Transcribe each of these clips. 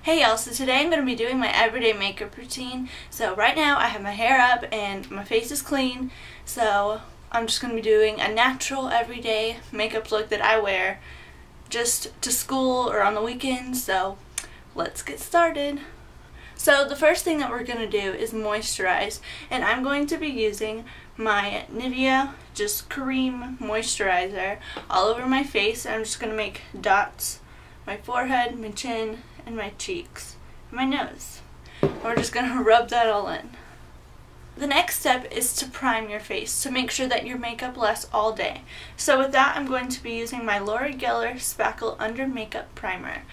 Hey y'all, so today I'm going to be doing my everyday makeup routine. So right now I have my hair up and my face is clean, so I'm just going to be doing a natural everyday makeup look that I wear just to school or on the weekends, so let's get started. So the first thing that we're going to do is moisturize, and I'm going to be using my Nivea just cream moisturizer all over my face. I'm just going to make dots, my forehead, my chin, and my cheeks, and my nose. And we're just going to rub that all in. The next step is to prime your face to make sure that your makeup lasts all day. So with that, I'm going to be using my Laura Geller Spackle Under Makeup Primer.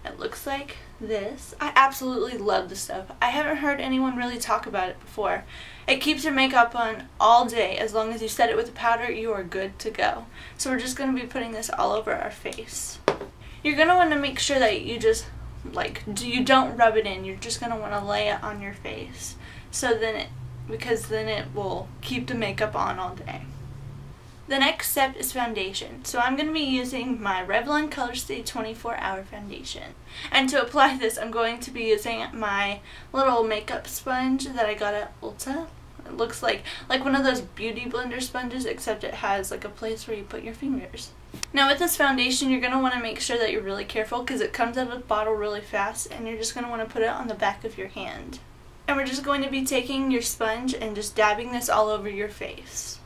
It looks like this. I absolutely love this stuff. I haven't heard anyone really talk about it before. It keeps your makeup on all day. As long as you set it with a powder, you are good to go. So we're just going to be putting this all over our face. You're going to want to make sure that you just you don't rub it in. You're just going to want to lay it on your face. Because then it will keep the makeup on all day. The next step is foundation. So I'm going to be using my Revlon Color Stay 24 Hour Foundation. And to apply this, I'm going to be using my little makeup sponge that I got at Ulta. It looks like one of those beauty blender sponges, except it has like a place where you put your fingers. Now with this foundation, you're going to want to make sure that you're really careful because it comes out of the bottle really fast, and you're just going to want to put it on the back of your hand. And we're just going to be taking your sponge and just dabbing this all over your face.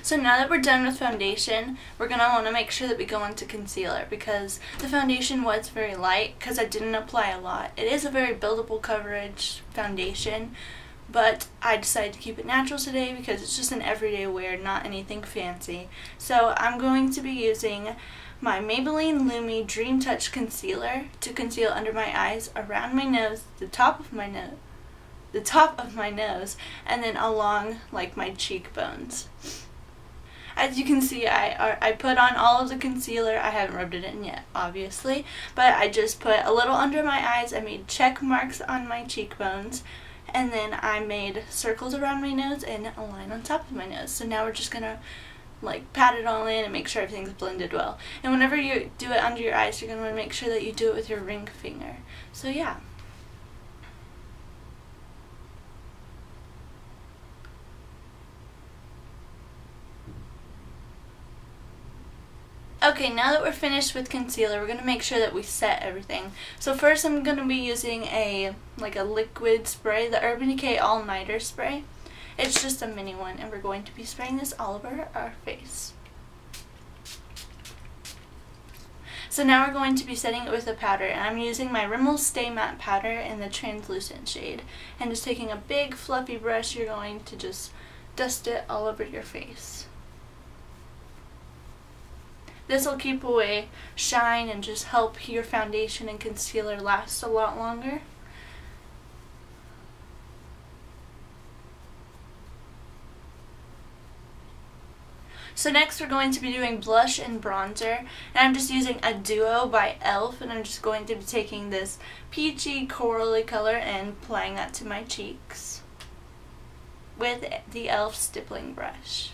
So now that we're done with foundation, we're going to want to make sure that we go into concealer, because the foundation was very light because I didn't apply a lot. It is a very buildable coverage foundation, but I decided to keep it natural today because it's just an everyday wear, not anything fancy. So I'm going to be using my Maybelline Lumi Dream Touch Concealer to conceal under my eyes, around my nose, the top of my nose, and then along like my cheekbones. As you can see, I put on all of the concealer. I haven't rubbed it in yet, obviously, but I just put a little under my eyes. I made check marks on my cheekbones, and then I made circles around my nose and a line on top of my nose. So now we're just gonna pat it all in and make sure everything's blended well. And whenever you do it under your eyes, you're gonna want to make sure that you do it with your ring finger. So yeah. Okay, now that we're finished with concealer, we're going to make sure that we set everything. So first I'm going to be using a liquid spray, the Urban Decay All Nighter spray. It's just a mini one, and we're going to be spraying this all over our face. So now we're going to be setting it with a powder, and I'm using my Rimmel Stay Matte powder in the translucent shade. And just taking a big fluffy brush, you're going to just dust it all over your face. This will keep away shine and just help your foundation and concealer last a lot longer. So next we're going to be doing blush and bronzer, and I'm just using a Duo by e.l.f. and I'm just going to be taking this peachy corally color and applying that to my cheeks with the e.l.f. stippling brush.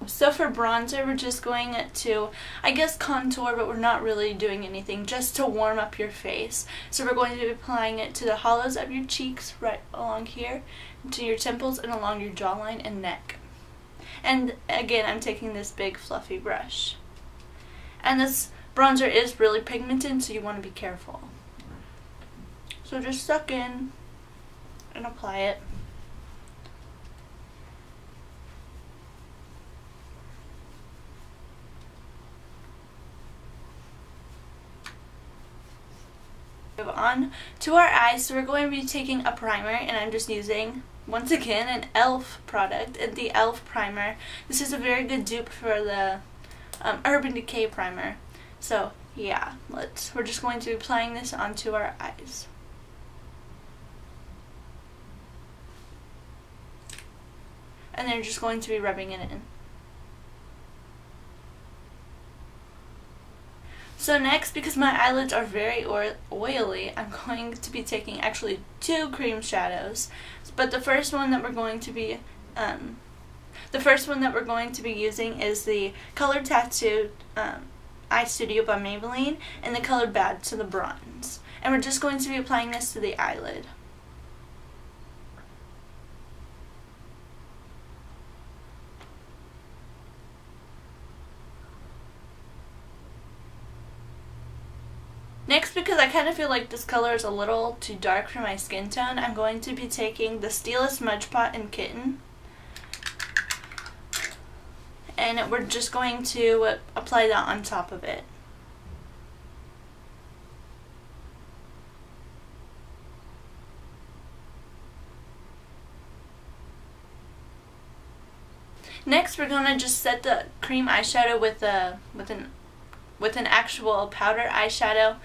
So for bronzer, we're just going to, I guess, contour, but we're not really doing anything, just to warm up your face. So we're going to be applying it to the hollows of your cheeks, right along here, to your temples, and along your jawline and neck. And again, I'm taking this big fluffy brush. And this bronzer is really pigmented, so you want to be careful. So just suck in and apply it. Move on to our eyes, so we're going to be taking a primer, and I'm just using, once again, an e.l.f. product, the e.l.f. primer. This is a very good dupe for the Urban Decay primer. So yeah, we're just going to be applying this onto our eyes. And then you're just going to be rubbing it in. So next, because my eyelids are very oily, I'm going to be taking actually 2 cream shadows. But the first one that we're going to be using is the Color Tattoo Eye Studio by Maybelline and the Color Bad to the Bronze. And we're just going to be applying this to the eyelid. Next, because I kind of feel like this color is a little too dark for my skin tone, I'm going to be taking the Stila Smudge Pot in Kitten. And we're just going to apply that on top of it. Next, we're going to just set the cream eyeshadow with an actual powder eyeshadow,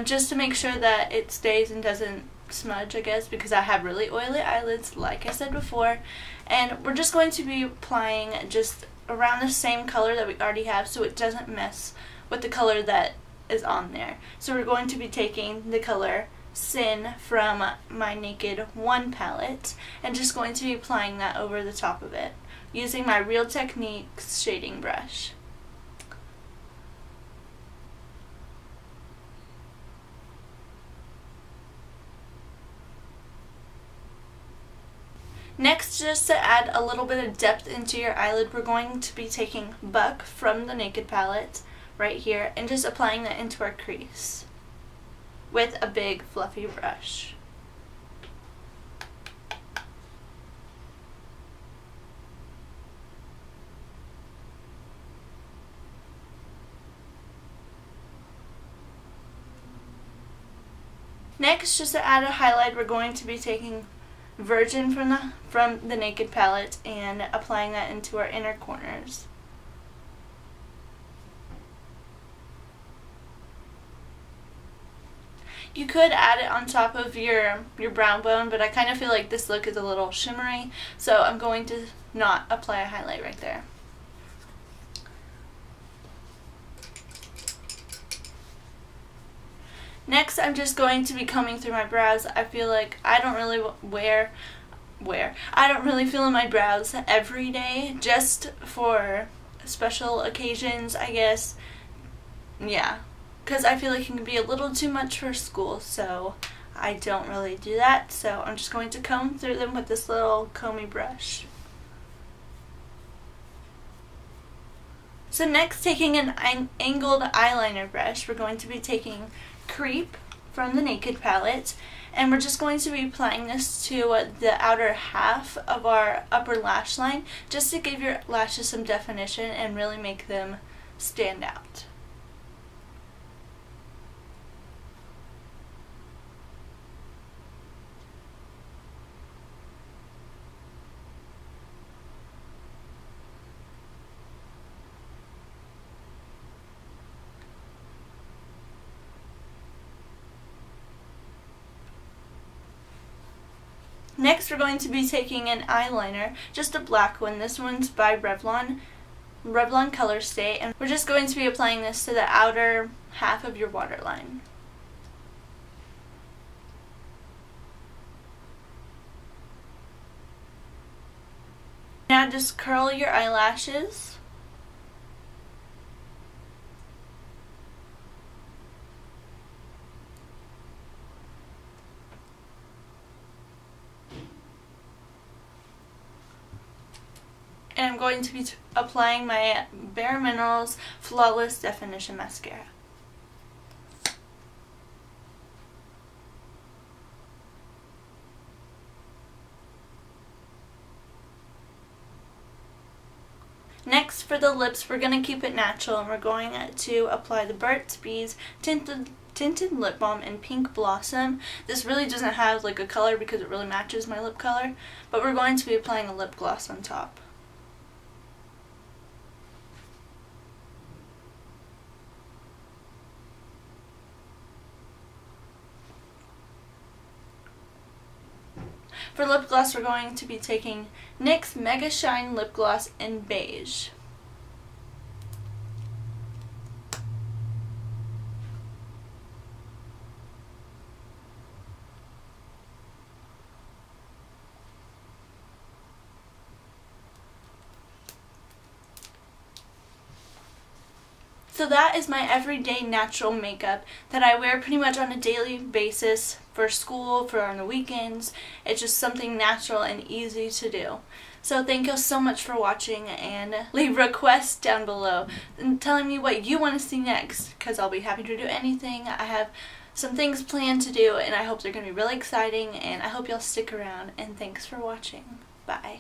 just to make sure that it stays and doesn't smudge, I guess, because I have really oily eyelids, like I said before. And we're just going to be applying just around the same color that we already have, so it doesn't mess with the color that is on there. So we're going to be taking the color Sin from my Naked 1 palette and just going to be applying that over the top of it using my Real Techniques shading brush. Next, just to add a little bit of depth into your eyelid, we're going to be taking Buck from the Naked palette right here and just applying that into our crease with a big fluffy brush. Next, just to add a highlight, we're going to be taking Virgin from the Naked palette and applying that into our inner corners. You could add it on top of your brown bone, but I kind of feel like this look is a little shimmery, so I'm going to not apply a highlight right there. Next, I'm just going to be combing through my brows. I feel like I don't really I don't really fill in my brows every day, just for special occasions, I guess. Yeah, because I feel like it can be a little too much for school, so I don't really do that. So I'm just going to comb through them with this little comby brush. So next, taking an angled eyeliner brush, we're going to be taking Creep from the Naked palette, and we're just going to be applying this to the outer half of our upper lash line, just to give your lashes some definition and really make them stand out. Next, we're going to be taking an eyeliner, just a black one. This one's by Revlon Color Stay, and we're just going to be applying this to the outer half of your waterline. Now just curl your eyelashes. And I'm going to be applying my Bare Minerals Flawless Definition Mascara. Next, for the lips, we're going to keep it natural, and we're going to apply the Burt's Bees Tinted Lip Balm in Pink Blossom. This really doesn't have like a color because it really matches my lip color, but we're going to be applying a lip gloss on top. For lip gloss, we're going to be taking NYX Mega Shine Lip Gloss in Beige. So that is my everyday natural makeup that I wear pretty much on a daily basis for school, for on the weekends. It's just something natural and easy to do. So thank you so much for watching, and leave requests down below and telling me what you want to see next, because I'll be happy to do anything. I have some things planned to do and I hope they're going to be really exciting, and I hope y'all stick around, and thanks for watching. Bye.